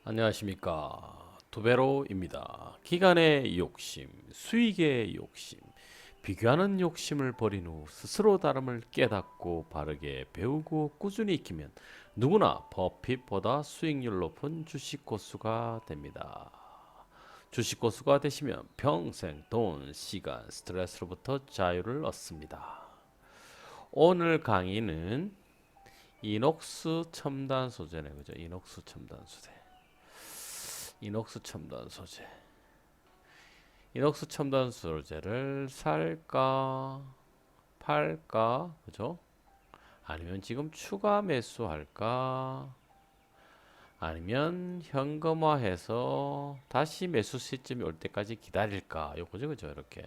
안녕하십니까. 두배로입니다. 기간의 욕심, 수익의 욕심, 비교하는 욕심을 버린 후 스스로 다름을 깨닫고 바르게 배우고 꾸준히 익히면 누구나 버핏보다 수익률 높은 주식 고수가 됩니다. 주식 고수가 되시면 평생 돈, 시간, 스트레스로부터 자유를 얻습니다. 오늘 강의는 이녹스 첨단 소재네, 그죠? 이녹스 첨단 소재. 이녹스 첨단 소재. 이녹스 첨단 소재를 살까, 팔까, 그죠? 아니면 지금 추가 매수할까? 아니면 현금화해서 다시 매수 시점이 올 때까지 기다릴까? 요거죠, 그죠? 이렇게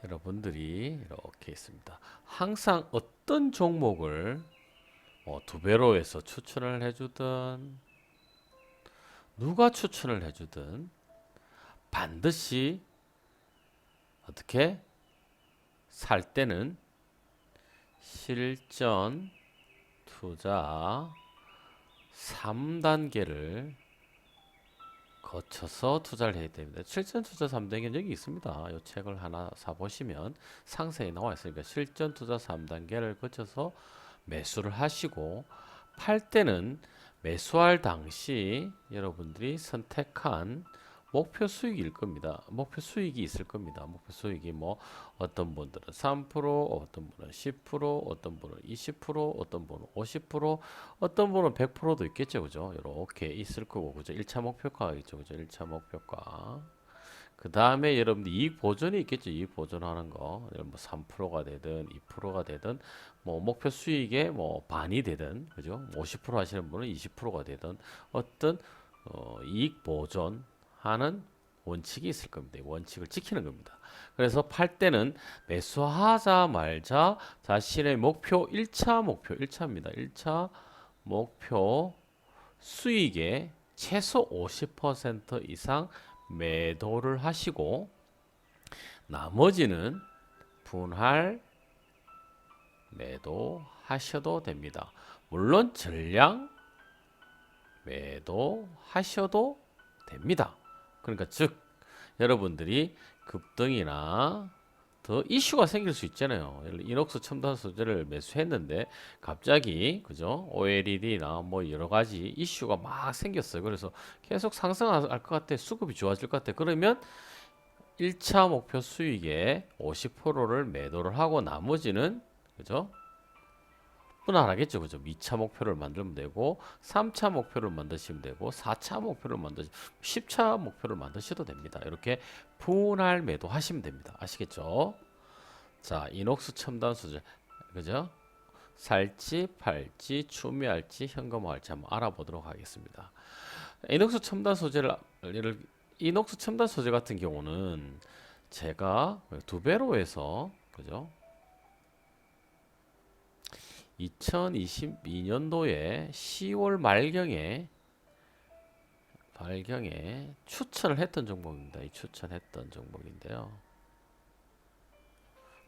여러분들이 이렇게 있습니다. 항상 어떤 종목을 두 배로 해서 추천을 해주든 누가 추천을 해주든 반드시 어떻게 살 때는 실전 투자 3단계를 거쳐서 투자를 해야 됩니다. 실전 투자 3단계는 여기 있습니다. 이 책을 하나 사보시면 상세히 나와 있으니까 실전 투자 3단계를 거쳐서 매수를 하시고 팔 때는 매수할 당시 여러분들이 선택한 목표 수익일 겁니다. 목표 수익이 있을 겁니다. 목표 수익이 뭐 어떤 분들은 3%, 어떤 분은 10%, 어떤 분은 20%, 어떤 분은 50%, 어떤 분은 100%도 있겠죠. 그죠? 이렇게 있을 거고. 그죠? 1차 목표가 있죠. 그죠? 1차 목표가. 그 다음에 여러분들 이익 보전이 있겠죠. 이익 보전하는 거. 뭐 3%가 되든 2%가 되든 뭐 목표 수익의 뭐 반이 되든 그죠? 50% 하시는 분은 20%가 되든 어떤 이익 보전하는 원칙이 있을 겁니다. 원칙을 지키는 겁니다. 그래서 팔 때는 매수하자마자 자신의 목표 1차 목표 1차입니다. 1차 목표 수익의 최소 50% 이상 매도를 하시고 나머지는 분할 매도하셔도 됩니다. 물론 전량 매도하셔도 됩니다. 그러니까 즉 여러분들이 급등이나 더 이슈가 생길 수 있잖아요. 이녹스 첨단 소재를 매수했는데 갑자기 그죠? OLED나 뭐 여러 가지 이슈가 막 생겼어요. 그래서 계속 상승할 것 같아. 수급이 좋아질 것 같아. 그러면 1차 목표 수익의 50%를 매도를 하고 나머지는 그죠? 분할하겠죠. 그죠? 2차 목표를 만들면 되고 3차 목표를 만드시면 되고 4차 목표를 만드시 10차 목표를 만드셔도 됩니다. 이렇게 분할 매도 하시면 됩니다. 아시겠죠? 자, 이녹스 첨단 소재. 그죠? 살지, 팔지, 추매할지, 현금화할지 한번 알아보도록 하겠습니다. 이녹스 첨단 소재를 이녹스 첨단 소재 같은 경우는 제가 두 배로 해서 그죠? 2022년도에 10월 말경에 추천을 했던 종목입니다. 이 추천했던 종목인데요.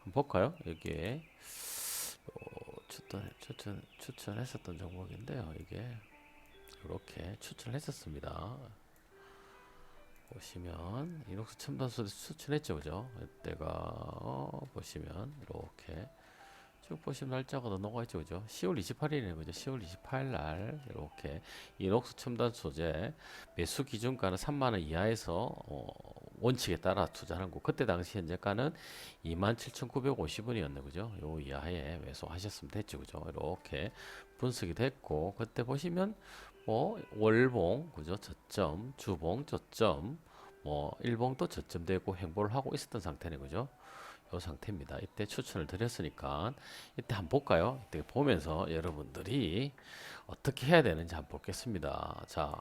한번 볼까요? 여기에 추천했었던 종목인데요. 이게 이렇게 추천했었습니다. 보시면 이녹스 첨단소도 추천했죠, 그죠? 이때가 보시면 이렇게 쭉 보시면 날짜가 더 녹아 있죠, 그죠? 10월 28일이네, 그죠? 10월 28일 날 이렇게 이녹스 첨단 소재 매수 기준가는 3만 원 이하에서 원칙에 따라 투자하는 거. 그때 당시 현재가는 27,950원이었네, 그죠? 요 이하에 매수하셨으면 됐죠, 그죠? 이렇게 분석이 됐고 그때 보시면 뭐 월봉, 그죠? 저점, 주봉, 저점, 뭐 일봉도 저점되고 행보를 하고 있었던 상태네, 그죠? 이 상태입니다. 이때 추천을 드렸으니까 이때 한번 볼까요? 이때 보면서 여러분들이 어떻게 해야 되는지 한번 보겠습니다. 자,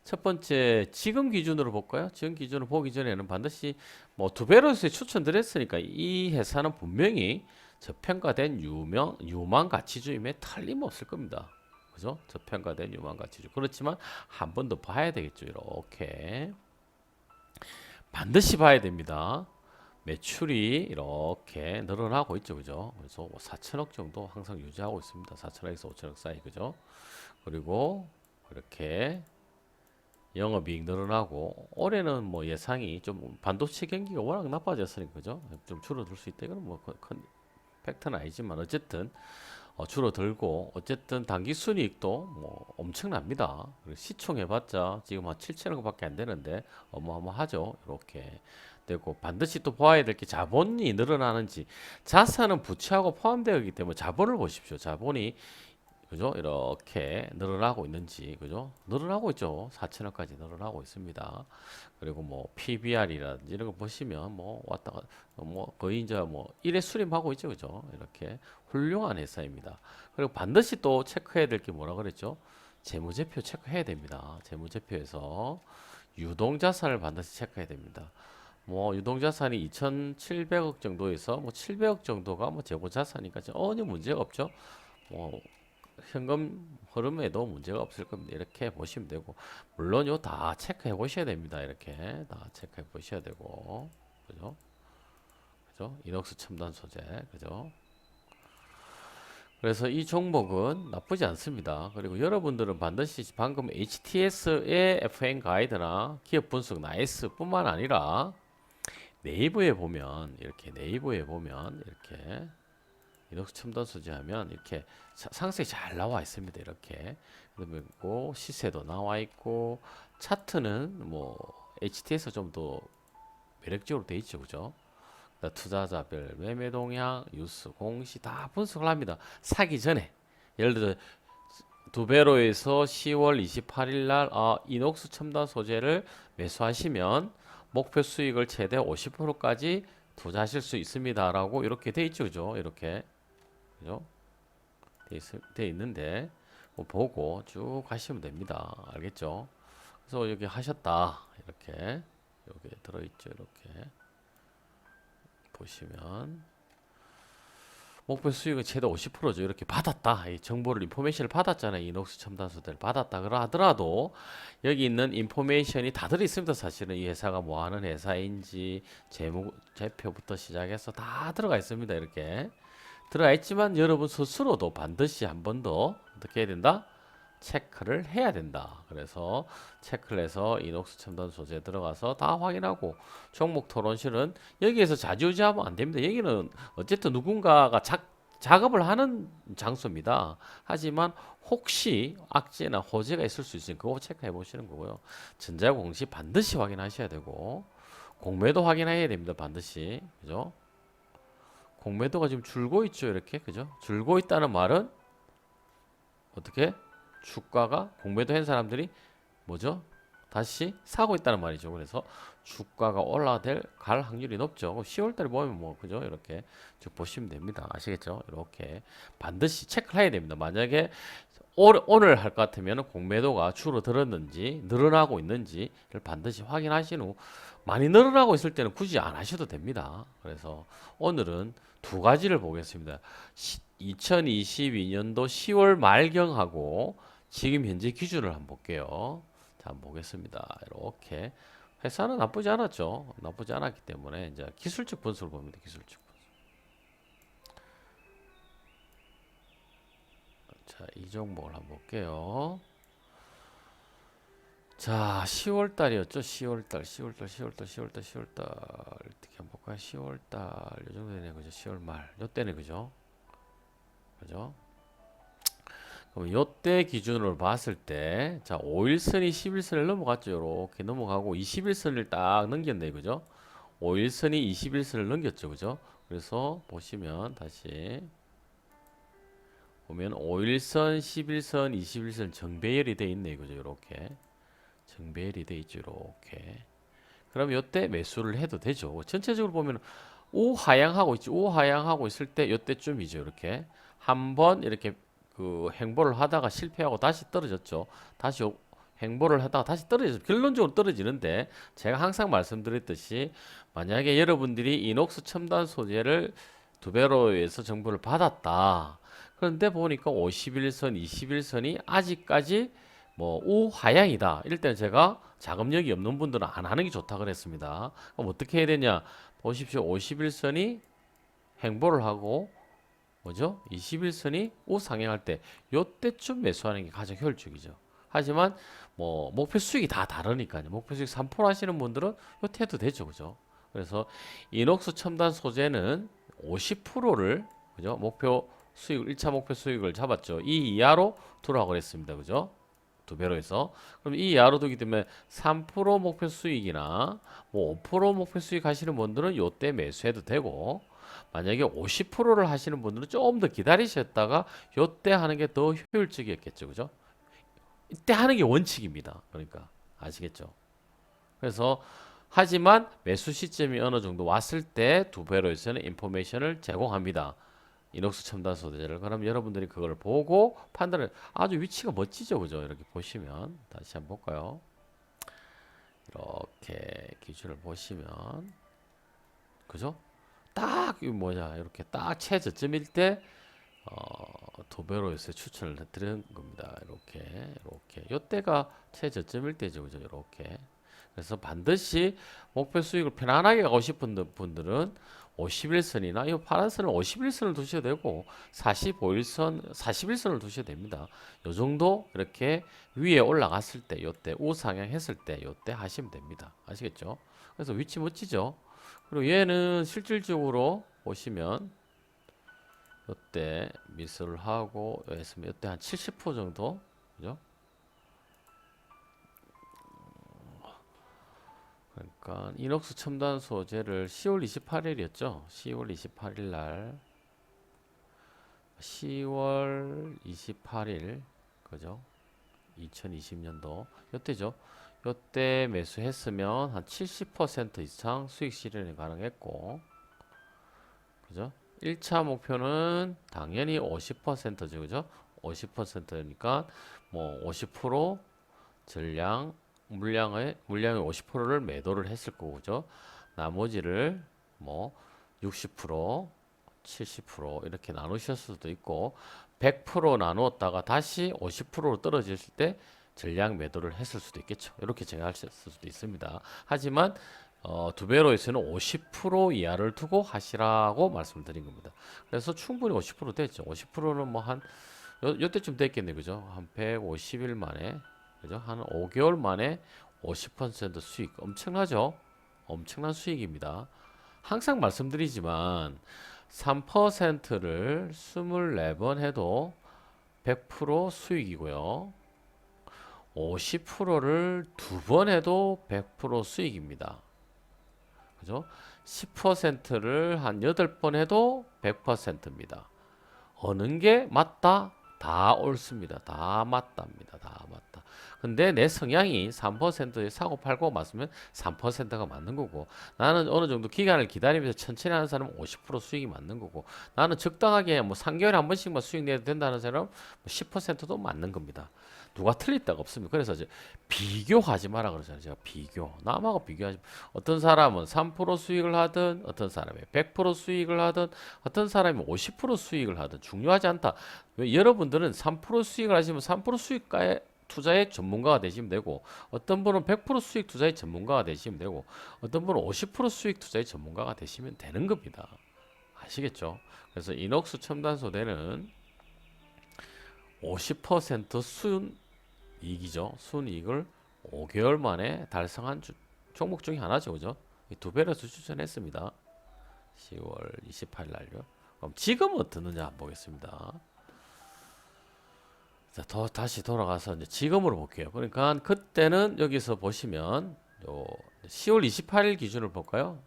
첫 번째 지금 기준으로 볼까요? 지금 기준으로 보기 전에는 반드시 뭐 두 배로서 추천드렸으니까 이 회사는 분명히 저평가된 유망 가치주임에 틀림없을 겁니다. 그죠? 저평가된 유망 가치주. 그렇지만 한 번 더 봐야 되겠죠. 이렇게 반드시 봐야 됩니다. 매출이 이렇게 늘어나고 있죠, 그죠? 그래서 뭐 4천억 정도 항상 유지하고 있습니다. 4천억에서 5천억 사이, 그죠? 그리고 이렇게 영업이익 늘어나고 올해는 뭐 예상이 좀 반도체 경기가 워낙 나빠졌으니까 그죠? 좀 줄어들 수 있다. 이건 뭐 큰 팩트는 아니지만 어쨌든 줄어들고 어쨌든 당기 순이익도 뭐 엄청납니다. 그리고 시총해봤자 지금 한 7천억밖에 안 되는데 어마어마하죠. 이렇게 되고 반드시 또 봐야 될 게 자본이 늘어나는지 자산은 부채하고 포함되어 있기 때문에 자본을 보십시오. 자본이 그죠? 이렇게 늘어나고 있는지, 그죠? 늘어나고 있죠. 4천억까지 늘어나고 있습니다. 그리고 뭐 PBR이라든지 이런 거 보시면 뭐 왔다 갔다 뭐 거의 이제 뭐 1회 수렴하고 있죠. 그죠? 이렇게 훌륭한 회사입니다. 그리고 반드시 또 체크해야 될 게 뭐라 그랬죠? 재무제표 체크해야 됩니다. 재무제표에서 유동자산을 반드시 체크해야 됩니다. 뭐 유동자산이 2,700억 정도에서 뭐 700억 정도가 뭐 재고자산이니까 전혀 문제가 없죠. 뭐 현금 흐름에도 문제가 없을 겁니다. 이렇게 보시면 되고 물론 요 다 체크해 보셔야 됩니다. 이렇게 다 체크해 보셔야 되고 그죠? 그죠? 이녹스 첨단 소재 그죠? 그래서 이 종목은 나쁘지 않습니다. 그리고 여러분들은 반드시 방금 HTS의 FN 가이드나 기업 분석 나이스 뿐만 아니라 네이버에 보면 이렇게 이녹스 첨단 소재 하면 이렇게 상세히 잘 나와 있습니다. 이렇게 그리고 시세도 나와 있고 차트는 뭐 HT에서 좀 더 매력적으로 돼 있죠, 그죠? 투자자별 매매 동향, 뉴스, 공시 다 분석을 합니다. 사기 전에 예를 들어 두배로에서 10월 28일 날 이녹스 첨단 소재를 매수하시면 목표 수익을 최대 50%까지 투자하실 수 있습니다라고 이렇게 돼 있죠, 그죠? 이렇게 그죠? 돼 있는데 뭐 보고 쭉 가시면 됩니다. 알겠죠? 그래서 여기 하셨다 이렇게 여기 들어있죠. 이렇게 보시면 목표 수익은 최대 50%죠. 이렇게 받았다. 이 정보를 인포메이션을 받았잖아요. 이녹스 첨단 소재를 받았다. 그러 하더라도 여기 있는 인포메이션이 다 들어 있습니다. 사실은 이 회사가 뭐 하는 회사인지 제표부터 시작해서 다 들어가 있습니다. 이렇게 들어가 있지만 여러분 스스로도 반드시 한 번 더 어떻게 해야 된다? 체크를 해야 된다. 그래서 체크를 해서 이녹스 첨단 소재 들어가서 다 확인하고 종목 토론실은 여기에서 좌지우지하면 안 됩니다. 여기는 어쨌든 누군가가 작업을 하는 장소입니다. 하지만 혹시 악재나 호재가 있을 수 있으니 그거 체크해 보시는 거고요. 전자공시 반드시 확인하셔야 되고 공매도 확인해야 됩니다. 반드시. 그죠? 공매도가 지금 줄고 있죠. 이렇게. 그죠? 줄고 있다는 말은 어떻게? 주가가 공매도 한 사람들이 뭐죠? 다시 사고 있다는 말이죠. 그래서 주가가 갈 확률이 높죠. 10월 달에 보면 뭐 그죠? 이렇게 쭉 보시면 됩니다. 아시겠죠? 이렇게 반드시 체크를 해야 됩니다. 만약에 오늘 할 것 같으면 공매도가 줄어들었는지 늘어나고 있는지를 반드시 확인하신 후 많이 늘어나고 있을 때는 굳이 안 하셔도 됩니다. 그래서 오늘은 두 가지를 보겠습니다. 2022년도 10월 말경하고 지금 현재 기준을 한번 볼게요. 자, 한번 보겠습니다. 이렇게 회사는 나쁘지 않았죠. 나쁘지 않았기 때문에 이제 기술적 분석을 봅니다. 기술적 분석. 자, 이 종목을 한번 볼게요. 자, 10월 달이었죠. 10월 달 어떻게 한번 볼까요? 10월 달요 정도 되네. 그죠? 10월 말. 요때네. 그죠? 그죠? 그럼 요때 기준으로 봤을 때, 자, 5일선이 11선을 넘어갔죠. 요렇게 넘어가고 21선을 딱 넘겼네. 그죠? 5일선이 21선을 넘겼죠. 그죠? 그래서 보시면 다시 보면 5일선, 11선, 21선 정배열이 돼 있네. 그죠? 요렇게. 정배열이 돼 있죠. 요렇게. 그럼 요때 매수를 해도 되죠. 전체적으로 보면 우하향하고 있죠. 우하향하고 있을 때 요때쯤이죠. 이렇게. 한번 이렇게 그 행보를 하다가 실패하고 다시 떨어졌죠. 다시 행보를 하다가 다시 떨어졌죠. 결론적으로 떨어지는데 제가 항상 말씀드렸듯이 만약에 여러분들이 이녹스 첨단 소재를 두 배로에서 정보를 받았다. 그런데 보니까 51선, 21선이 아직까지 뭐 우하향이다. 이럴 때는 제가 자금력이 없는 분들은 안 하는 게 좋다 그랬습니다. 그럼 어떻게 해야 되냐? 보십시오. 51선이 행보를 하고 뭐죠? 21선이 우상향할 때 요때쯤 매수하는 게 가장 효율적이죠. 하지만 뭐 목표 수익이 다 다르니까요. 목표 수익 3% 하시는 분들은 요때 해도 되죠. 그죠? 그래서 이녹스 첨단 소재는 50%를 그죠? 목표 수익 1차 목표 수익을 잡았죠. 이 이하로 두라고 했습니다. 그죠? 두 배로 해서 그럼 이 이하로 두기 때문에 3% 목표 수익이나 뭐 5% 목표 수익 하시는 분들은 요때 매수해도 되고 만약에 50%를 하시는 분들은 좀 더 기다리셨다가 요때 하는 게 더 효율적이었겠죠. 그죠? 이때 하는 게 원칙입니다. 그러니까 아시겠죠? 그래서 하지만 매수 시점이 어느 정도 왔을 때 두 배로 해서는 인포메이션을 제공합니다. 이녹스 첨단 소재를. 그럼 여러분들이 그걸 보고 판단을 아주 위치가 멋지죠. 그죠? 이렇게 보시면 다시 한번 볼까요? 이렇게 기준을 보시면 그죠? 딱 이 뭐냐 이렇게 딱 최저점일 때 두 배로 해서 추천을 드리는 겁니다. 이렇게 요때가 최저점일 때죠. 그죠? 이렇게 그래서 반드시 목표 수익을 편안하게 가고 싶은 분들은 51선이나 이 파란선은 51선을 두셔도 되고 45일선, 41선을 두셔도 됩니다. 요 정도 이렇게 위에 올라갔을 때 요때 우상향 했을 때 요때 하시면 됩니다. 아시겠죠? 그래서 위치 멋지죠? 그리고 얘는 실질적으로 보시면 요때 미스를 하고 했으면 요때 한 70% 정도 그죠? 그러니까 이녹스 첨단 소재를 10월 28일이었죠. 10월 28일 날 10월 28일 그죠? 2020년도 요때죠. 요때 매수했으면 한 70% 이상 수익 실현이 가능했고 그죠? 1차 목표는 당연히 50%죠. 그죠? 50%니까 뭐 50% 전량 물량의 50%를 매도를 했을 거고 그죠? 나머지를 뭐 60%, 70% 이렇게 나누셨을 수도 있고 100% 나누었다가 다시 50%로 떨어졌을 때 전량 매도를 했을 수도 있겠죠. 이렇게 정의하실 수도 있습니다. 하지만 두 배로에서는 50% 이하를 두고 하시라고 말씀드린 겁니다. 그래서 충분히 50% 됐죠. 50%는 뭐 한 요때쯤 됐겠네, 그죠? 한 150일 만에, 그죠? 한 5개월 만에 50% 수익, 엄청나죠? 엄청난 수익입니다. 항상 말씀드리지만 3%를 24번 해도 100% 수익이고요. 50%를 두 번 해도 100% 수익입니다. 그죠? 10%를 한 8번 해도 100%입니다. 어느 게 맞다? 다 옳습니다. 다 맞답니다. 다 맞다. 근데 내 성향이 3%에 사고 팔고 맞으면 3%가 맞는 거고 나는 어느 정도 기간을 기다리면서 천천히 하는 사람은 50% 수익이 맞는 거고 나는 적당하게 뭐 3개월에 한 번씩만 수익 내도 된다는 사람은 10%도 맞는 겁니다. 누가 틀릴 데가 없습니다. 그래서 이제 비교하지 마라 그러잖아요. 제가 비교. 남하고 비교하지. 어떤 사람은 3% 수익을 하든 어떤 사람이 100% 수익을 하든 어떤 사람이 50% 수익을 하든 중요하지 않다. 왜 여러분들은 3% 수익을 하시면 3% 수익가에 투자의 전문가가 되시면 되고 어떤 분은 100% 수익 투자의 전문가가 되시면 되고 어떤 분은 50% 수익 투자의 전문가가 되시면 되는 겁니다. 아시겠죠? 그래서 이녹스 첨단 소재는 50% 순이익이죠. 순이익을 5개월 만에 달성한 종목 중에 하나죠. 그죠? 두 배로서 추천했습니다. 10월 28일 날요. 그럼 지금은 어떻느냐 한번 보겠습니다. 자, 다시 돌아가서 이제 지금으로 볼게요. 그러니까 그때는 여기서 보시면 요 10월 28일 기준을 볼까요?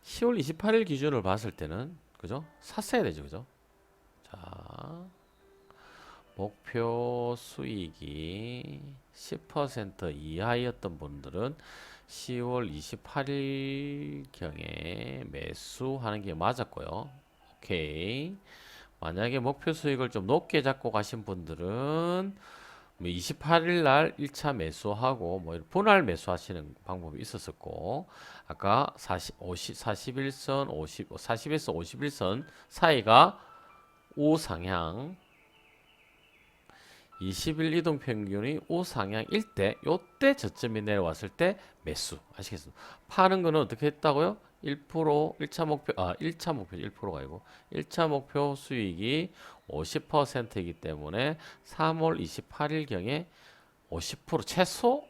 10월 28일 기준을 봤을 때는 그죠? 샀어야 되죠. 그죠? 자, 목표 수익이 10% 이하였던 분들은 10월 28일 경에 매수하는 게 맞았고요. 오케이. 만약에 목표 수익을 좀 높게 잡고 가신 분들은 28일 날 1차 매수하고 뭐 분할 매수하시는 방법이 있었었고 아까 41선 40에서 51선 사이가 우상향 20일 이동 평균이 우상향일 때 요때 저점이 내려왔을 때 매수 아시겠습니까? 파는 거는 어떻게 했다고요? 1% 1차 목표 1차 목표 1%가 아니고 1차 목표 수익이 50%이기 때문에 3월 28일 경에 50% 최소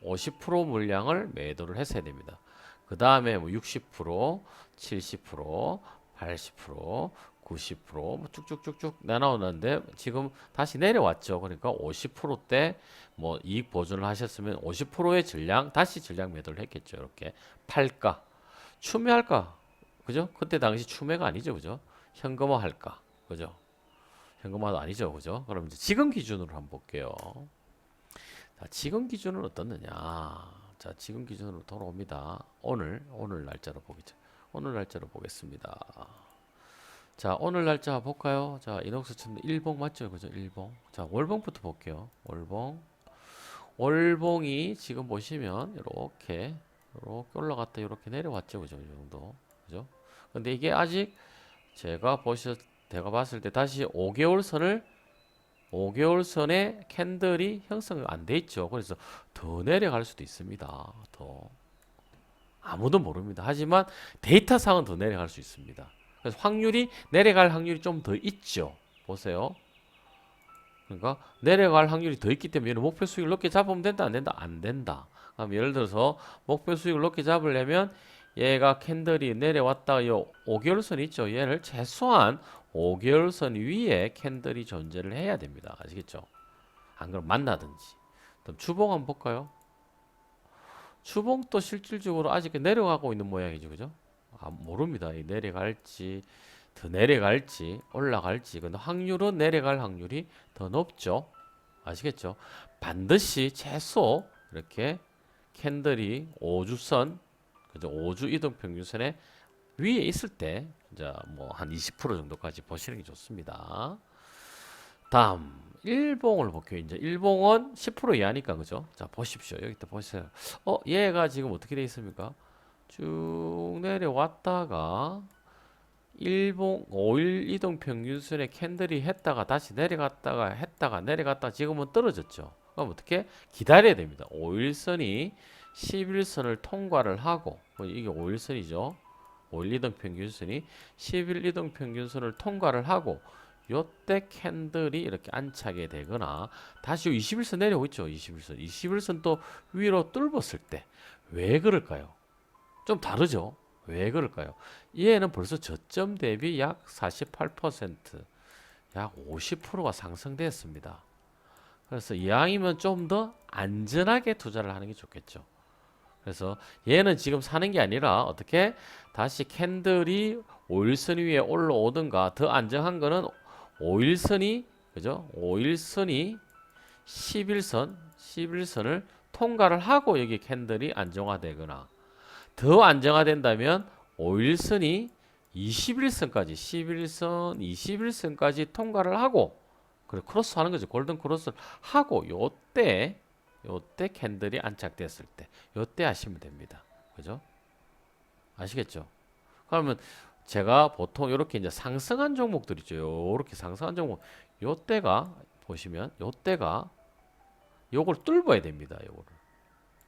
50% 물량을 매도를 했어야 됩니다. 그 다음에 뭐 60%, 70%, 80%, 90%뭐 쭉쭉쭉쭉 나오는데 지금 다시 내려왔죠. 그러니까 50%대 뭐 이익 보존을 하셨으면 50%의 전량 다시 전량 매도를 했겠죠. 이렇게 팔까, 추매할까, 그죠? 그때 당시 추매가 아니죠, 그죠? 현금화 할까, 그죠? 현금화도 아니죠, 그죠? 그럼 이제 지금 기준으로 한번 볼게요. 자, 지금 기준은 어떻느냐? 자, 지금 기준으로 돌아옵니다. 오늘 날짜로 보겠죠. 오늘 날짜로 보겠습니다. 자, 오늘 날짜 볼까요? 자, 인옥수천 일봉 맞죠? 그죠? 일봉. 자, 월봉부터 볼게요. 월봉. 월봉이 지금 보시면 이렇게 올라갔다 이렇게 내려왔죠. 그죠? 이 정도. 그죠? 근데 이게 아직 제가 봤을 때 다시 5개월 선의 캔들이 형성 안 돼 있죠. 그래서 더 내려갈 수도 있습니다. 더 아무도 모릅니다. 하지만 데이터상은 더 내려갈 수 있습니다. 그래서 내려갈 확률이 좀 더 있죠. 보세요. 그러니까 내려갈 확률이 더 있기 때문에 목표 수익을 높게 잡으면 된다, 안 된다? 안 된다. 그럼 예를 들어서 목표 수익을 높게 잡으려면 얘가 캔들이 내려왔다, 이 5개월 선 있죠. 얘를 최소한 5개월 선 위에 캔들이 존재를 해야 됩니다. 아시겠죠? 안 그러면 만나든지. 그럼 주봉 한번 볼까요? 주봉도 실질적으로 아직 내려가고 있는 모양이죠, 그죠? 모릅니다. 이 내려갈지, 더 내려갈지, 올라갈지. 근데 확률은 내려갈 확률이 더 높죠. 아시겠죠? 반드시 최소 이렇게 캔들이 5주선, 그죠? 5주 이동 평균선에 위에 있을 때, 이제 뭐 한 20% 정도까지 보시는 게 좋습니다. 다음 일봉을 볼게요. 이제 일봉은 10% 이하니까 그죠? 자, 보십시오. 여기 또 보세요. 얘가 지금 어떻게 돼 있습니까? 쭉 내려왔다가 일봉 5일 이동 평균선의 캔들이 했다가 다시 내려갔다가 했다가 내려갔다가 지금은 떨어졌죠. 그럼 어떻게 기다려야 됩니다. 5일선이 11선을 통과를 하고, 이게 5일선이죠. 5일 이동 평균선이 10일 이동 평균선을 통과를 하고 요때 캔들이 이렇게 안착이 되거나 다시 21선 내려오고 있죠. 21선 또 위로 뚫었을 때 왜 그럴까요? 좀 다르죠. 왜 그럴까요? 얘는 벌써 저점 대비 약 48%, 약 50%가 상승됐습니다. 그래서 이왕이면 좀 더 안전하게 투자를 하는 게 좋겠죠. 그래서 얘는 지금 사는 게 아니라 어떻게 다시 캔들이 5일선 위에 올라오든가, 더 안정한 거는 5일선이 그죠? 5일선이 11선을 통과를 하고 여기 캔들이 안정화되거나, 더 안정화된다면 5일선이 21선까지 11선, 21선까지 통과를 하고, 그래 크로스 하는 거죠. 골든 크로스를 하고 요때 캔들이 안착됐을 때 요때 하시면 됩니다. 그죠? 아시겠죠? 그러면 제가 보통 이렇게 이제 상승한 종목들 있죠. 요렇게 상승한 종목 요때가 보시면 요때가 요걸 뚫어야 됩니다. 요거를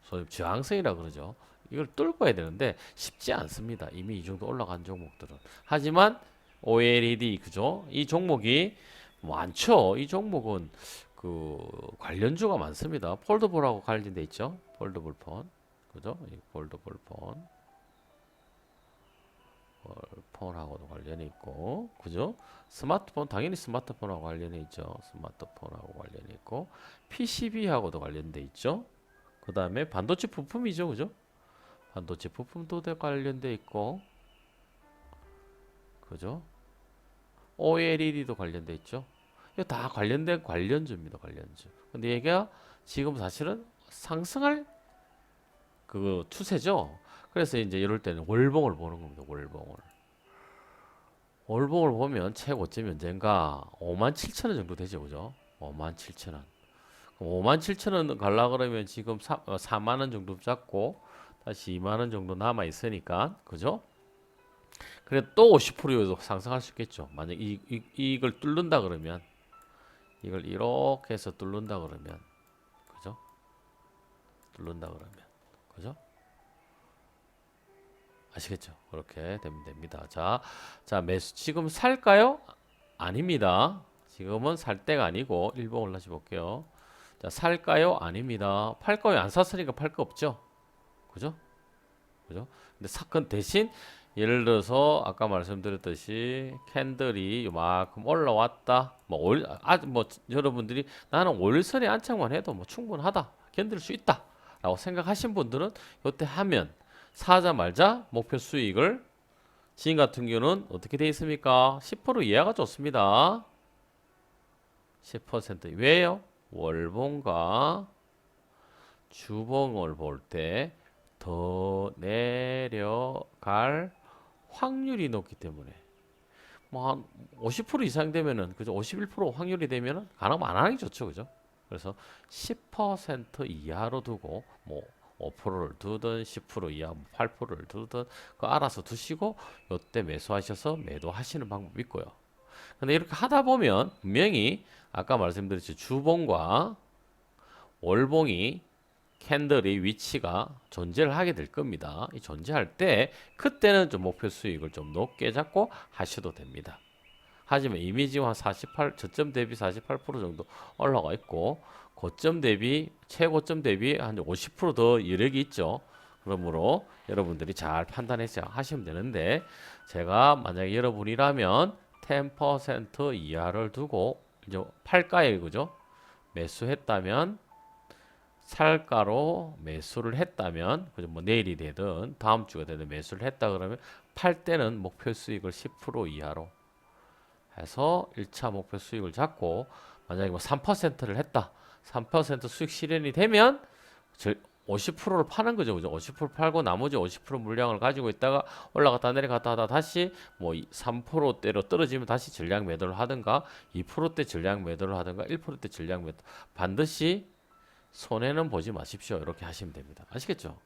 소위 저항선이라 그러죠. 이걸 뚫어야 되는데 쉽지 않습니다. 이미 이 정도 올라간 종목들은. 하지만 OLED 그죠? 이 종목이 많죠. 이 종목은 그 관련주가 많습니다. 폴더블하고 관련돼 있죠. 폴더블 폰, 그죠? 이 폴더블 폰하고도 관련이 있고, 그죠? 스마트폰 당연히 스마트폰하고 관련이 있죠. 스마트폰하고 관련이 있고, PCB하고도 관련돼 있죠. 그 다음에 반도체 부품이죠, 그죠? 반도체 부품도 관련돼 있고, 그죠? OLED도 관련돼 있죠. 이거 다 관련된 관련주입니다, 관련주. 근데 얘가 지금 사실은 상승할 그 추세죠. 그래서 이제 이럴 때는 월봉을 보는 겁니다. 월봉을 보면 최고점이 언젠가 57,000원 정도 되죠. 그죠? 57,000원. 57,000원 갈라 그러면 지금 4만 원 정도 잡고 다시 2만 원 정도 남아 있으니까 그죠? 그래 또 50% 상승할 수 있겠죠. 만약 이걸 뚫는다 그러면, 이걸 이렇게 해서 뚫는다 그러면, 그죠? 뚫는다 그러면, 그죠? 아시겠죠? 그렇게 되면 됩니다. 자, 매수 지금 살까요? 아닙니다. 지금은 살 때가 아니고 일봉을 다시 볼게요. 자, 살까요? 아닙니다. 팔까요? 안 샀으니까 팔 거 없죠. 그죠? 그죠? 근데 사건 대신 예를 들어서 아까 말씀드렸듯이 캔들이 이만큼 올라왔다. 뭐 여러분들이 나는 월선에 안착만 해도 뭐 충분하다. 견딜 수 있다. 라고 생각하신 분들은 이때 하면 사자 말자 목표 수익을 지금 같은 경우는 어떻게 돼 있습니까? 10% 이하가 좋습니다. 10% 왜요? 월봉과 주봉을 볼 때 더 내려갈 확률이 높기 때문에 뭐 한 50% 이상 되면은 그죠? 51% 확률이 되면은 가능하면 안 하는 게 좋죠. 그죠? 그래서 10% 이하로 두고 뭐 5%를 두든 10% 이하 8%를 두든 그 알아서 두시고 요때 매수하셔서 매도하시는 방법이 있고요. 근데 이렇게 하다 보면 분명히 아까 말씀드렸죠. 주봉과 월봉이 캔들의 위치가 존재를 하게 될 겁니다. 이 존재할 때 그때는 좀 목표 수익을 좀 높게 잡고 하셔도 됩니다. 하지만 이미 지금 한 48, 저점 대비 48% 정도 올라가 있고 고점 대비 최고점 대비 한 50%더 여력이 있죠. 그러므로 여러분들이 잘 판단해서 하시면 되는데 제가 만약에 여러분이라면 10% 이하를 두고 이제 팔가에 그죠? 매수했다면 살가로 매수를 했다면 그죠? 뭐 내일이 되든 다음 주가 되든 매수를 했다 그러면 팔 때는 목표 수익을 10% 이하로 해서 1차 목표 수익을 잡고 만약에 뭐 3%를 했다. 3% 수익 실현이 되면 50%를 파는 거죠. 그죠? 50% 팔고 나머지 50% 물량을 가지고 있다가 올라갔다 내려갔다 하다 다시 뭐 3%대로 떨어지면 다시 전량 매도를 하든가 2%대 전량 매도를 하든가 1%대 전량 매도 반드시 손해는 보지 마십시오. 이렇게 하시면 됩니다. 아시겠죠?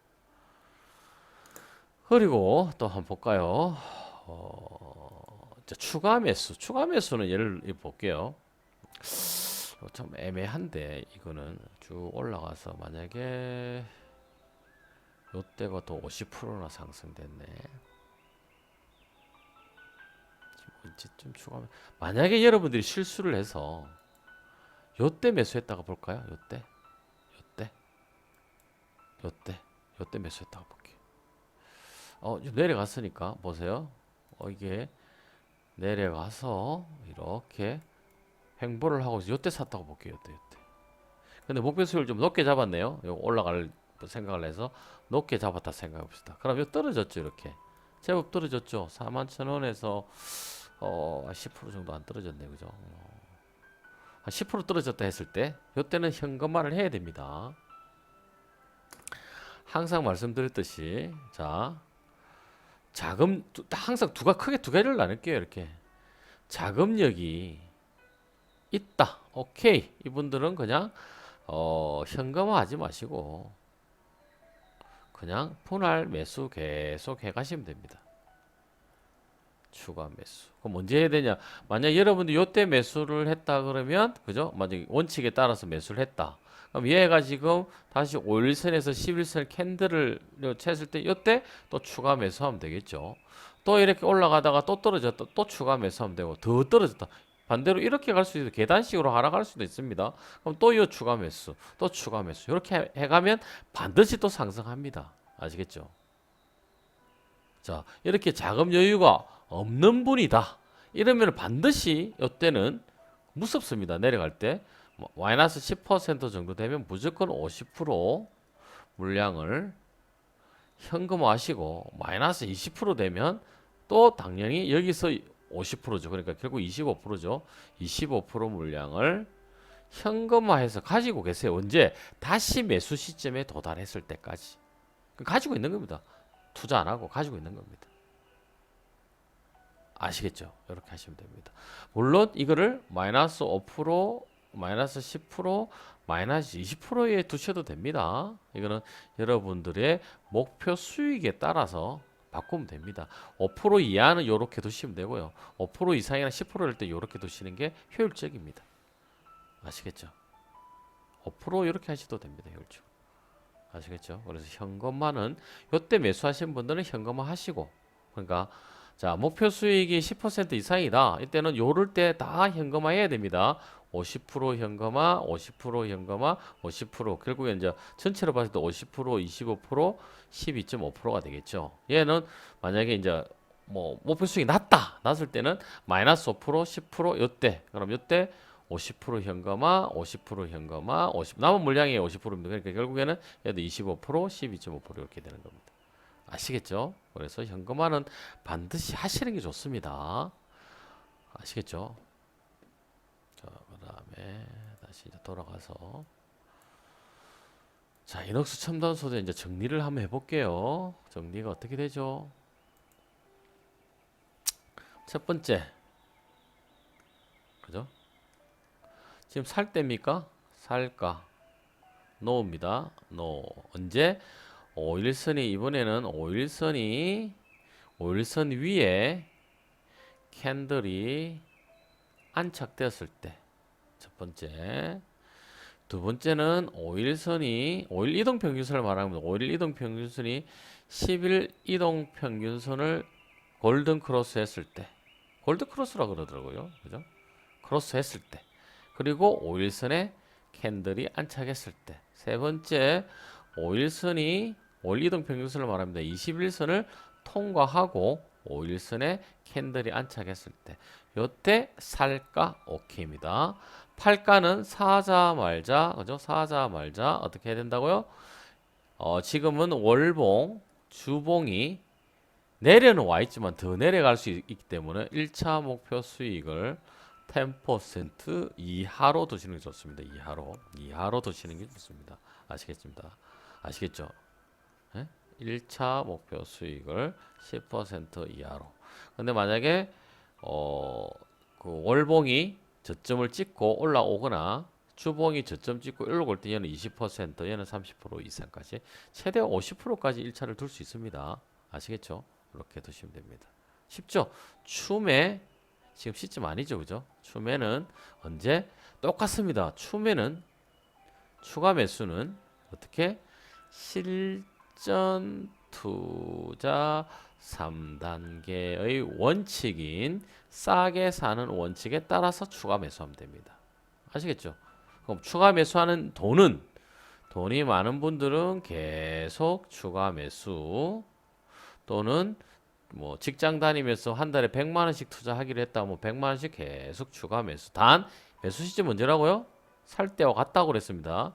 그리고 또 한번 볼까요? 추가 매수. 추가 매수는 예를 볼게요. 참 애매한데 이거는 쭉 올라가서 만약에 요때가 또 50%나 상승됐네. 언제쯤 추가 만약에 여러분들이 실수를 해서 요때 매수했다가 볼까요? 요때 매수했다가 볼게요. 좀 내려갔으니까 보세요. 이게 내려가서 이렇게 횡보를 하고 요때 샀다고 볼게요. 요때. 근데 목표 수익을 좀 높게 잡았네요. 요 올라갈 생각을 해서 높게 잡았다 생각해 봅시다. 그럼 요 떨어졌죠, 이렇게. 제법 떨어졌죠. 41,000원에서 10% 정도 안 떨어졌네. 그죠? 한 10% 떨어졌다 했을 때 요때는 현금화를 해야 됩니다. 항상 말씀드렸듯이 자, 자금 항상 크게 두 개를 나눌게요. 이렇게. 자금력이 있다. 오케이. 이분들은 그냥 현금화 하지 마시고 그냥 분할 매수 계속 해 가시면 됩니다. 추가 매수. 그럼 언제 해야 되냐? 만약 여러분들 요때 매수를 했다 그러면 그죠? 만약 원칙에 따라서 매수를 했다. 그럼 얘가 지금 다시 5일선에서 11선 캔들을 챘을 때 요때 또 추가 매수하면 되겠죠. 또 이렇게 올라가다가 또 떨어졌다. 또 추가 매수하면 되고 더 떨어졌다. 반대로 이렇게 갈 수도 있고 계단식으로 하락할 수도 있습니다. 그럼 또 이 추가 매수, 또 추가 매수 이렇게 해가면 반드시 또 상승합니다. 아시겠죠? 자, 이렇게 자금 여유가 없는 분이다. 이러면 반드시 이때는 무섭습니다. 내려갈 때 마이너스 10% 정도 되면 무조건 50% 물량을 현금화하시고 마이너스 20% 되면 또 당연히 여기서 50%죠. 그러니까 결국 25%죠. 25% 물량을 현금화해서 가지고 계세요. 언제? 다시 매수 시점에 도달했을 때까지. 가지고 있는 겁니다. 투자 안 하고 가지고 있는 겁니다. 아시겠죠? 이렇게 하시면 됩니다. 물론 이거를 마이너스 5%, 마이너스 10%, 마이너스 20%에 두셔도 됩니다. 이거는 여러분들의 목표 수익에 따라서 바꾸면 됩니다. 5% 이하는 이렇게 두시면 되고요. 5% 이상이나 10%일 때 이렇게 두시는 게 효율적입니다. 아시겠죠? 5% 이렇게 하셔도 됩니다. 효율적. 아시겠죠? 그래서 현금화는 요때 매수하신 분들은 현금화 하시고 그러니까 자 목표 수익이 10% 이상이다. 이때는 요럴 때 다 현금화 해야 됩니다. 50% 현금화, 50% 현금화, 50% 결국에 이제 전체로 봤을 때 50%, 25%, 12.5%가 되겠죠. 얘는 만약에 이제 뭐 목표 수익이 낮을 때는 마이너스 5%, 10% 요때 그럼 요때 50% 현금화, 50% 현금화, 50 남은 물량이 50%입니다. 그러니까 결국에는 얘도 25%, 12.5% 이렇게 되는 겁니다. 아시겠죠? 그래서 현금화는 반드시 하시는 게 좋습니다. 아시겠죠? 자, 그다음에 다시 이제 돌아가서 자, 이녹스 첨단 소재 이제 정리를 한번 해볼게요. 정리가 어떻게 되죠? 첫 번째, 그죠? 지금 살 때입니까? 살까? 노입니다. 노. 언제? 5일선이 이번에는 5일선 위에 캔들이 안착되었을 때 첫 번째. 두 번째는 5일 이동 평균선을 말하면 5일 이동 평균선이 10일 이동 평균선을 골든 크로스 했을 때 골든 크로스라 그러더라고요. 그죠? 크로스 했을 때. 그리고 5일선에 캔들이 안착했을 때. 세 번째, 5일 이동 평균선을 말합니다. 21선을 통과하고 5일선에 캔들이 안착했을 때. 요때 살까 오케이입니다. 팔가는 사자 말자, 그죠? 사자 말자 어떻게 해야 된다고요? 지금은 월봉, 주봉이 내려는 와 있지만 더 내려갈 수 있기 때문에 1차 목표 수익을 10% 이하로 두시는 게 좋습니다. 이하로 두시는 게 좋습니다. 아시겠죠? 예? 1차 목표 수익을 10% 이하로. 근데 만약에 그 월봉이 저점을 찍고 올라오거나 주봉이 저점 찍고 올라올 때 얘는 20%, 얘는 30% 이상까지 최대 50%까지 1차를 둘 수 있습니다. 아시겠죠? 이렇게 두시면 됩니다. 쉽죠? 추매 지금 시점 아니죠, 그죠? 추매는 언제? 똑같습니다. 추매는 추가 매수는 어떻게? 실전 투자 3단계의 원칙인 싸게 사는 원칙에 따라서 추가 매수하면 됩니다. 아시겠죠? 그럼 추가 매수하는 돈이 많은 분들은 계속 추가 매수 또는 뭐 직장 다니면서 한 달에 100만 원씩 투자하기로 했다. 뭐 100만 원씩 계속 추가 매수. 단 매수 시점 언제라고요? 살 때와 같다고 그랬습니다.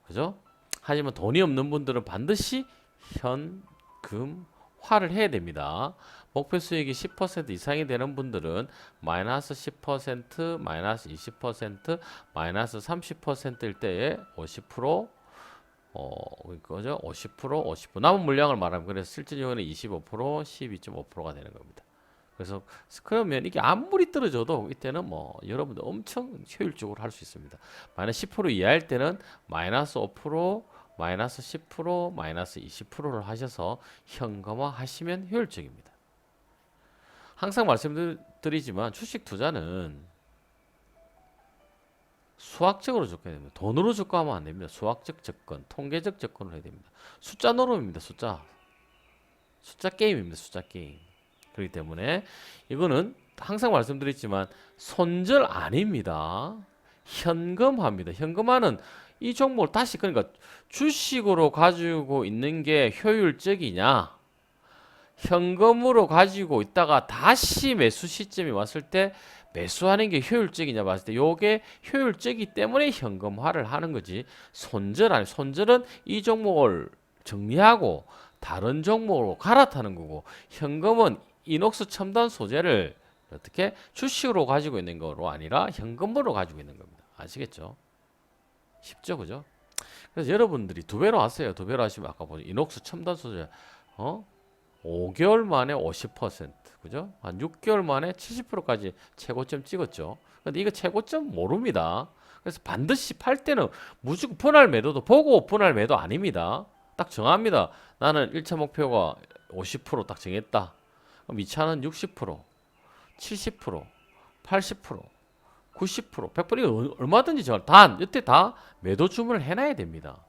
그죠? 하지만 돈이 없는 분들은 반드시 현금화를 해야 됩니다. 목표 수익이 10% 이상이 되는 분들은 마이너스 10%, 마이너스 20%, 마이너스 30%일 때에 50%, 그죠? 50%, 50%. 남은 물량을 말하면 그래서 실질적으로는 25%, 12.5%가 되는 겁니다. 그래서 그러면 이게 아무리 떨어져도 이때는 뭐 여러분들 엄청 효율적으로 할 수 있습니다. 마이너스 10% 이하일 때는 마이너스 5%, 마이너스 10%, 마이너스 20%를 하셔서 현금화 하시면 효율적입니다. 항상 말씀드리지만 주식 투자는 수학적으로 접근해야 됩니다. 돈으로 접근하면 안 됩니다. 수학적 접근, 통계적 접근을 해야 됩니다. 숫자 노름입니다. 숫자 게임입니다. 숫자 게임. 그렇기 때문에 이거는 항상 말씀드렸지만 손절 아닙니다. 현금화입니다. 현금화는 이 종목을 다시 그러니까 주식으로 가지고 있는 게 효율적이냐 현금으로 가지고 있다가 다시 매수 시점이 왔을 때 매수하는 게 효율적이냐 봤을 때 요게 효율적이기 때문에 현금화를 하는 거지 손절은 이 종목을 정리하고 다른 종목으로 갈아타는 거고 현금은 이녹스 첨단 소재를 어떻게 주식으로 가지고 있는 거로 아니라 현금으로 가지고 있는 겁니다. 아시겠죠? 쉽죠, 그죠? 그래서 여러분들이 두 배로 하세요. 두 배로 하시면 아까 보니 이녹스 첨단 소재 5개월 만에 50%, 그죠? 한 6개월 만에 70%까지 최고점 찍었죠. 근데 이거 최고점 모릅니다. 그래서 반드시 팔 때는 무조건 분할 매도도 보고 분할 매도 아닙니다. 딱 정합니다. 나는 1차 목표가 50%딱 정했다. 그럼 2차는 60%, 70%, 80%, 90%, 100% 얼마든지 정할. 단 이때 다 매도 주문을 해놔야 됩니다.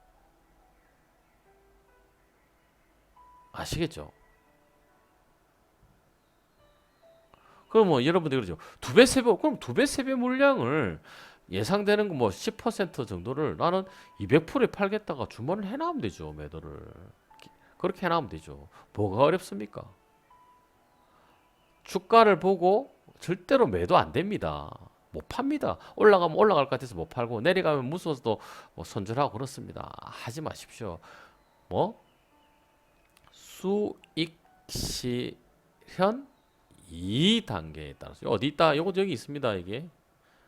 아시겠죠? 그럼 뭐 여러분들 그러죠. 두 배, 세 배, 그럼 두 배, 세 배 물량을 예상되는 거 뭐 10% 정도를 나는 200%에 팔겠다가 주문을 해놔면 되죠. 매도를. 그렇게 해놔면 되죠. 뭐가 어렵습니까? 주가를 보고 절대로 매도 안 됩니다. 못 팝니다. 올라가면 올라갈 것 같아서 못 팔고 내려가면 무서워서 뭐 손절하고 그렇습니다. 하지 마십시오. 뭐 수익 실현 2단계에 따라서 어디 있다? 요거 여기 있습니다. 이게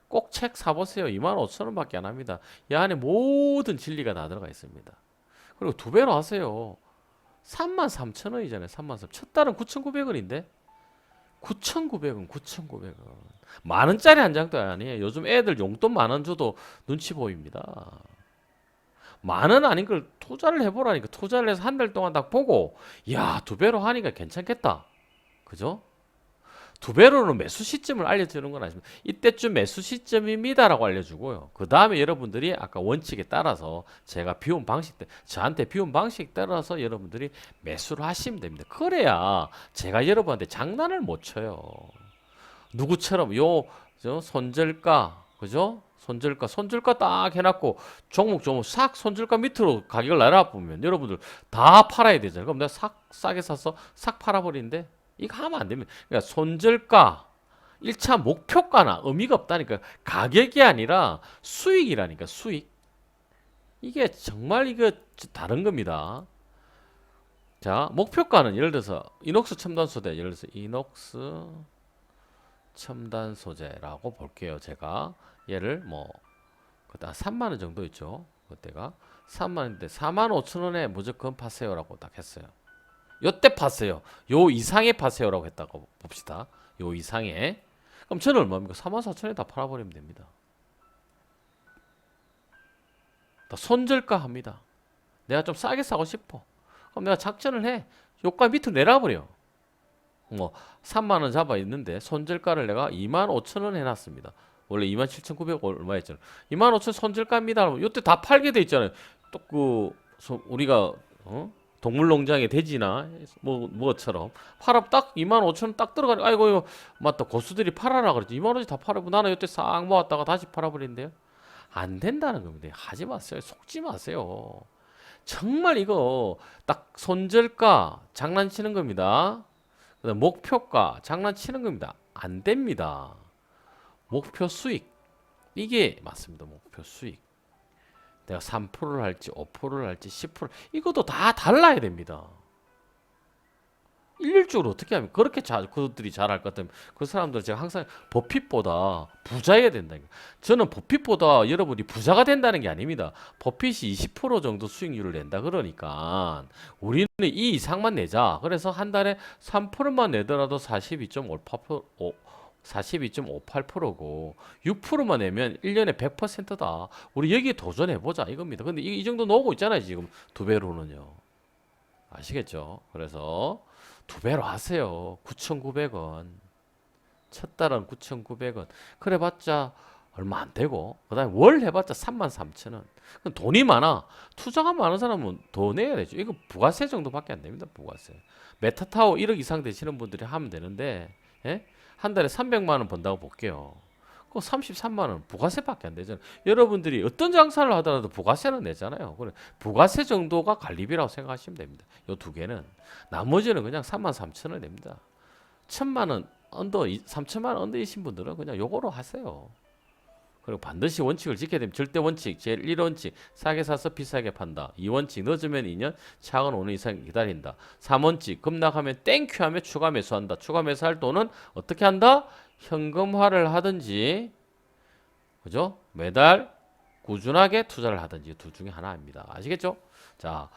꼭 책 사보세요. 25,000원밖에 안 합니다. 이 안에 모든 진리가 다 들어가 있습니다. 그리고 두 배로 하세요. 33,000원이잖아요. 33,000원. 첫 달은 9,900원인데 9,900원, 9,900원. 만 원짜리 한 장도 아니에요. 요즘 애들 용돈 만 원 줘도 눈치 보입니다. 만 원 아닌 걸 투자를 해보라니까. 투자를 해서 한 달 동안 딱 보고, 야, 두 배로 하니까 괜찮겠다. 그죠? 두 배로는 매수 시점을 알려주는 건 아닙니다. 이때쯤 매수 시점입니다라고 알려주고요. 그 다음에 여러분들이 아까 원칙에 따라서 제가 비운 방식, 저한테 비운 방식 따라서 여러분들이 매수를 하시면 됩니다. 그래야 제가 여러분한테 장난을 못 쳐요. 누구처럼 저 손절가, 그죠? 손절가 딱 해놨고 종목 싹 손절가 밑으로 가격을 날아보면 여러분들 다 팔아야 되잖아요. 그럼 내가 싸게 사서 싹 팔아버리는데 이거 하면 안 됩니다. 그러니까 손절가 1차 목표가나 의미가 없다니까. 가격이 아니라 수익이라니까. 수익. 이게 정말 이거 다른 겁니다. 자, 목표가는 예를 들어서 이녹스 첨단 소재, 예를 들어서 이녹스 첨단 소재라고 볼게요. 제가 얘를 뭐 그때 3만 원 정도 있죠. 그때가 3만 원인데 4만 5천 원에 무조건 파세요라고 딱 했어요. 요때 파세요. 요 이상에 파세요라고 했다고 봅시다. 요 이상에. 그럼 저는 얼마입니까? 4만 4천 원에 다 팔아버리면 됩니다. 다 손절가 합니다. 내가 좀 싸게 사고 싶어. 그럼 내가 작전을 해. 요가 밑으로 내려버려. 뭐 3만 원 잡아 있는데 손절가를 내가 2만 5천 원 해놨습니다. 원래 27,900 얼마였잖아요. 2만 5천 손절가입니다. 이때 다 팔게 돼 있잖아요. 또 우리가 동물농장의 돼지나 뭐처럼 팔아 딱 2만 5천 원 딱 들어가니 아이고 이거 맞다 고수들이 팔아라 그랬지. 2만 원씩 다 팔아보 나는 이때 싹 모았다가 다시 팔아버린대요. 안 된다는 겁니다. 하지 마세요. 속지 마세요. 정말 이거 딱 손절가 장난치는 겁니다. 그다음 목표가 장난치는 겁니다. 안 됩니다. 목표 수익 이게 맞습니다. 목표 수익. 내가 3%를 할지 5%를 할지 10% 이것도 다 달라야 됩니다. 일률적으로 어떻게 하면 그렇게 그들이 잘할 것 같으면 그 사람들 제가 항상 버핏보다 부자여야 된다. 저는 버핏보다 여러분이 부자가 된다는 게 아닙니다. 버핏이 20% 정도 수익률을 낸다 그러니까 우리는 이 이상만 내자. 그래서 한 달에 3%만 내더라도 42.58%고 6%만 내면 1년에 100%다. 우리 여기에 도전해보자 이겁니다. 근데 이 정도 나오고 있잖아요. 지금 두 배로는요. 아시겠죠? 그래서 두 배로 하세요. 9,900원. 첫 달은 9,900원. 그래봤자 얼마 안 되고 그다음에 월 해봤자 33,000원. 그럼 돈이 많아. 투자가 많은 사람은 더 내야 되죠. 이거 부가세 정도밖에 안 됩니다. 부가세. 메타타워 1억 이상 되시는 분들이 하면 되는데 예? 한 달에 300만 원 번다고 볼게요. 그 33만 원 부가세밖에 안 되잖아요. 여러분들이 어떤 장사를 하더라도 부가세는 내잖아요. 그래 부가세 정도가 관리비라고 생각하시면 됩니다. 요 두 개는 나머지는 그냥 33,000원 냅니다. 1,000만 원 언더 3천만 원 언더이신 분들은 그냥 요거로 하세요. 그리고 반드시 원칙을 지켜야 됩니다. 절대 원칙, 제일 1원칙, 싸게 사서 비싸게 판다. 2원칙, 늦으면 2년, 차은 5년 이상 기다린다. 3원칙, 급락하면 땡큐 하면 추가 매수한다. 추가 매수할 돈은 어떻게 한다? 현금화를 하든지, 그죠? 매달 꾸준하게 투자를 하든지 두 중에 하나입니다. 아시겠죠? 자,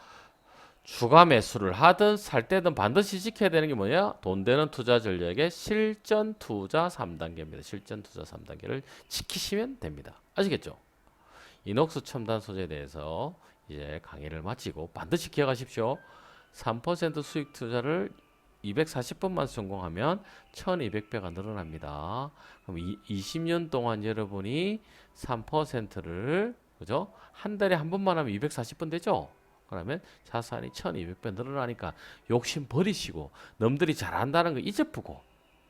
추가 매수를 하든 살 때든 반드시 지켜야 되는 게 뭐냐? 돈 되는 투자 전략의 실전 투자 3단계입니다. 실전 투자 3단계를 지키시면 됩니다. 아시겠죠? 이녹스 첨단 소재에 대해서 이제 강의를 마치고 반드시 기억하십시오. 3% 수익 투자를 240번만 성공하면 1200배가 늘어납니다. 그럼 20년 동안 여러분이 3%를 그죠? 한 달에 한 번만 하면 240번 되죠? 그러면 자산이 1200배 늘어나니까 욕심 버리시고 남들이 잘한다는 거 잊어보고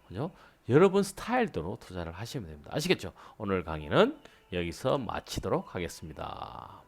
그죠? 여러분 스타일대로 투자를 하시면 됩니다. 아시겠죠? 오늘 강의는 여기서 마치도록 하겠습니다.